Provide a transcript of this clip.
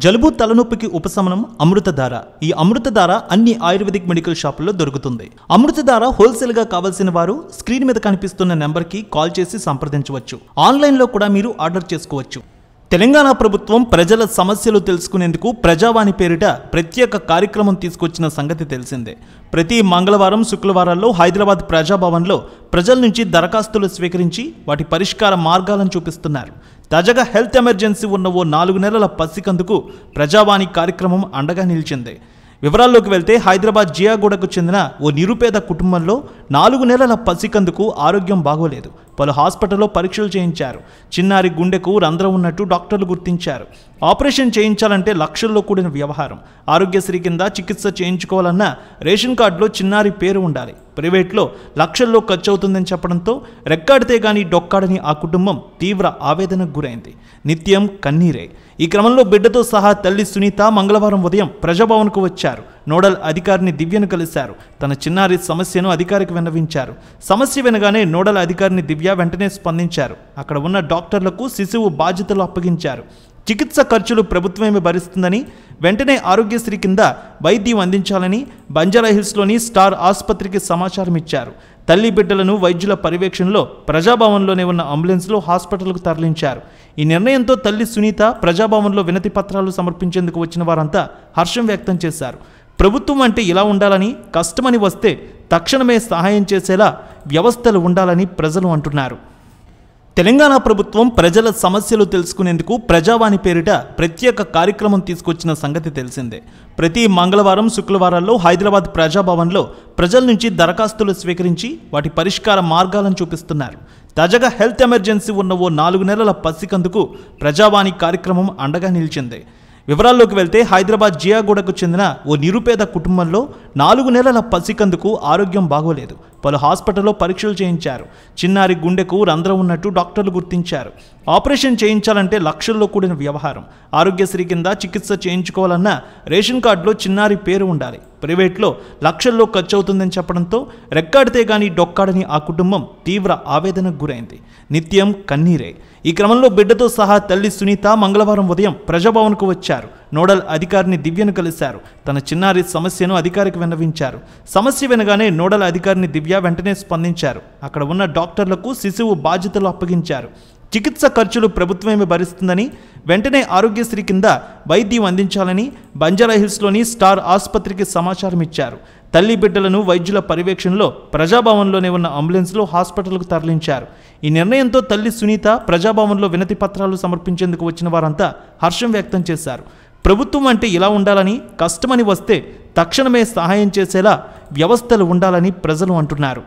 జలుబు తలనొప్పికి ఉపశమనం అమృతధార. ఈ అమృతధార అన్ని ఆయుర్వేదిక్ మెడికల్ షాపుల్లో దొరుకుతుంది. అమృతధార హోల్సేల్ గా కావాల్సిన వారు స్క్రీన్ మీద కనిపిస్తున్న నెంబర్ కి కాల్ చేసి సంప్రదించవచ్చు. ఆన్లైన్ లో కూడా మీరు ఆర్డర్ చేసుకోవచ్చు. తెలంగాణ ప్రభుత్వం ప్రజల సమస్యలు తెలుసుకునేందుకు ప్రజావాణి పేరిట ప్రత్యేక కార్యక్రమం తీసుకొచ్చిన సంగతి తెలిసిందే. ప్రతి మంగళవారం, శుక్రవారాల్లో హైదరాబాద్ ప్రజాభవన్లో ప్రజల నుంచి దరఖాస్తులు స్వీకరించి వాటి పరిష్కార మార్గాలను చూపిస్తున్నారు. తాజాగా హెల్త్ ఎమర్జెన్సీ ఉన్న ఓ 4 నెలల పసికందుకు ప్రజావాణి కార్యక్రమం అండగా నిలిచింది. వివరాల్లోకి వెళ్తే హైదరాబాద్ జియాగూడకు చెందిన ఓ నిరుపేద కుటుంబంలో 4 నెలల పసికందుకు ఆరోగ్యం బాగోలేదు. పలు హాస్పిటల్లో పరీక్షలు చేయించారు. చిన్నారి గుండెకు రంధ్రం ఉన్నట్టు డాక్టర్లు గుర్తించారు. ఆపరేషన్ చేయించాలంటే లక్షల్లో కూడిన వ్యవహారం. ఆరోగ్యశ్రీ కింద చికిత్స చేయించుకోవాలన్నా రేషన్ కార్డులో చిన్నారి పేరు ఉండాలి. ప్రైవేట్లో లక్షల్లో ఖర్చు అవుతుందని చెప్పడంతో రెక్కాడితే గానీ డొక్కాడని ఆ కుటుంబం తీవ్ర ఆవేదనకు గురైంది. నిత్యం కన్నీరే. ఈ క్రమంలో బిడ్డతో సహా తల్లి సునీత మంగళవారం ఉదయం ప్రజాభవన్కు వచ్చారు. నోడల్ అధికారిని దివ్యను కలిశారు. తన చిన్నారి సమస్యను అధికారికి విన్నవించారు. సమస్య వినగానే నోడల్ అధికారిని దివ్య వెంటనే స్పందించారు. అక్కడ ఉన్న డాక్టర్లకు శిశువు బాధ్యతలు అప్పగించారు. చికిత్స ఖర్చులు ప్రభుత్వమే భరిస్తుందని, వెంటనే ఆరోగ్యశ్రీ కింద వైద్యం అందించాలని బంజారాహిల్స్లోని స్టార్ ఆసుపత్రికి సమాచారం ఇచ్చారు. తల్లి బిడ్డలను వైద్యుల పర్యవేక్షణలో ప్రజాభవన్లోనే ఉన్న అంబులెన్స్లో హాస్పిటల్కు తరలించారు. ఈ నిర్ణయంతో తల్లి సునీత ప్రజాభవన్లో వినతి పత్రాలు సమర్పించేందుకు వచ్చిన వారంతా హర్షం వ్యక్తం చేశారు. ప్రభుత్వం అంటే ఇలా ఉండాలని, కష్టమని వస్తే తక్షణమే సహాయం చేసేలా వ్యవస్థలు ఉండాలని ప్రజలు అంటున్నారు. తెలంగాణ ప్రభుత్వం ప్రజల సమస్యలు తెలుసుకునేందుకు ప్రజావాణి పేరిట ప్రత్యేక కార్యక్రమం తీసుకొచ్చిన సంగతి తెలిసిందే. ప్రతి మంగళవారం, శుక్రవారాల్లో హైదరాబాద్ ప్రజాభవన్లో ప్రజల నుంచి దరఖాస్తులు స్వీకరించి వాటి పరిష్కార మార్గాలను చూపిస్తున్నారు. తాజాగా హెల్త్ ఎమర్జెన్సీ ఉన్న ఓ 4 నెలల పసికందుకు ప్రజావాణి కార్యక్రమం అండగా నిలిచింది. వివరాల్లోకి వెళ్తే హైదరాబాద్ జియాగూడకు చెందిన ఓ నిరుపేద కుటుంబంలో 4 నెలల పసికందుకు ఆరోగ్యం బాగోలేదు. పలు హాస్పిటల్లో పరీక్షలు చేయించారు. చిన్నారి గుండెకు రంధ్రం ఉన్నట్టు డాక్టర్లు గుర్తించారు. ఆపరేషన్ చేయించాలంటే లక్షల్లో కూడిన వ్యవహారం. ఆరోగ్యశ్రీ కింద చికిత్స చేయించుకోవాలన్నా రేషన్ కార్డులో చిన్నారి పేరు ఉండాలి. ప్రైవేట్లో లక్షల్లో ఖర్చు అవుతుందని చెప్పడంతో రెక్కాడితే గానీ డొక్కాడని ఆ కుటుంబం తీవ్ర ఆవేదనకు గురైంది. నిత్యం కన్నీరే. ఈ క్రమంలో బిడ్డతో సహా తల్లి సునీత మంగళవారం ఉదయం ప్రజాభవన్కు వచ్చారు. నోడల్ అధికారిని దివ్యను కలిశారు. తన చిన్నారి సమస్యను అధికారికి విన్నవించారు. సమస్య వినగానే నోడల్ అధికారిని దివ్య వెంటనే స్పందించారు. అక్కడ ఉన్న డాక్టర్లకు శిశువు బాధ్యతలు అప్పగించారు. చికిత్స ఖర్చులు ప్రభుత్వమే భరిస్తుందని, వెంటనే ఆరోగ్యశ్రీ కింద వైద్యం అందించాలని బంజారాహిల్స్లోని స్టార్ ఆసుపత్రికి సమాచారం ఇచ్చారు. తల్లి బిడ్డలను వైద్యుల పర్యవేక్షణలో ప్రజాభవన్లోనే ఉన్న అంబులెన్స్లో హాస్పిటల్కు తరలించారు. ఈ నిర్ణయంతో తల్లి సునీత ప్రజాభవన్లో వినతి పత్రాలు సమర్పించేందుకు వచ్చిన వారంతా హర్షం వ్యక్తం చేశారు. ప్రభుత్వం అంటే ఇలా ఉండాలని, కష్టమని వస్తే తక్షణమే సహాయం చేసేలా వ్యవస్థలు ఉండాలని ప్రజలు అంటున్నారు.